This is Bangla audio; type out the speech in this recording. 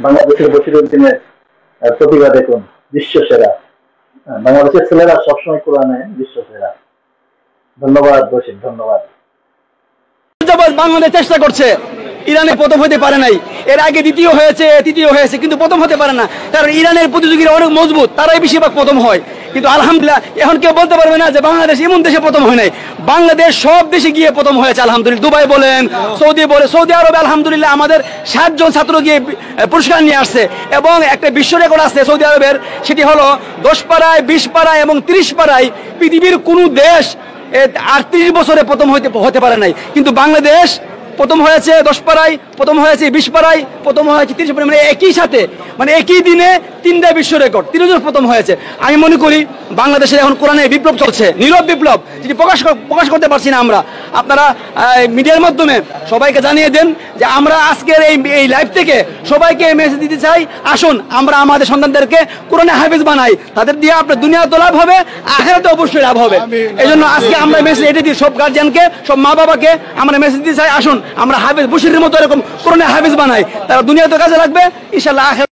বাংলাদেশের বশিরউদ্দিনের প্রতিভা দেখুন, বিশ্ব সেরা। বাংলাদেশের ছেলেরা সবসময় কোরআনে বিশ্ব সেরা। ধন্যবাদ বশির, ধন্যবাদ। বাংলাদেশ চেষ্টা করছে, ইরানে প্রথম হতে পারে নাই, এর আগে দ্বিতীয় হয়েছে, তৃতীয় হয়েছে, কিন্তু প্রথম হতে পারে না। কারণ ইরানের প্রতিযোগীরা অনেক মজবুত, তারাই বেশিরভাগ প্রথম হয়। কিন্তু আলহামদুলিল্লাহ এখন কেউ বলতে পারবে না যে বাংলাদেশ এমন দেশে প্রথম হয় নাই। বাংলাদেশ সব দেশে গিয়ে প্রথম হয়েছে আলহামদুলিল্লাহ। দুবাই বলেন, সৌদি বলে, সৌদি আরবে আলহামদুলিল্লাহ আমাদের 7 জন ছাত্র গিয়ে পুরস্কার নিয়ে আসছে। এবং একটা বিশ্ব রেকর্ড আছে সৌদি আরবের, সেটি হলো 10 পাড়ায়, 20 পাড়ায় এবং 30 পাড়ায় পৃথিবীর কোনো দেশ 38 বছরে প্রথম হতে পারে নাই। কিন্তু বাংলাদেশ প্রথম হয়েছে 10 পাড়ায়, প্রথম হয়েছে 20 পাড়ায়, প্রথম হয়েছে 30 পাড়ায়, মানে একই সাথে, মানে একই দিনে 3টা বিশ্ব রেকর্ড, 3 জন প্রথম হয়েছে। আমি মনে করি বাংলাদেশে এখন কোরআনে বিপ্লব চলছে, নীরব বিপ্লব, যেটি প্রকাশ করতে পারছি না আমরা। আপনারা মিডিয়ার মাধ্যমে সবাইকে জানিয়ে দেন যে আমরা আজকের এই লাইভ থেকে সবাইকে মেসেজ দিতে চাই, আসুন আমরা আমাদের সন্তানদেরকে কোরআনে হাফেজ বানাই। তাদের দিয়ে আপনার দুনিয়া তো লাভ হবে, আখিরাতে অবশ্যই লাভ হবে। এই জন্য আজকে আমরা মেসেজ এটা দিই, সব গার্জিয়ানকে, সব মা বাবাকে আমরা মেসেজ দিতে চাই, আসুন আমরা হাফেজ বশিরের মতো এরকম কোরআনে হাফেজ বানাই। তারা দুনিয়া তো কাজে লাগবে, ইনশাআল্লাহ।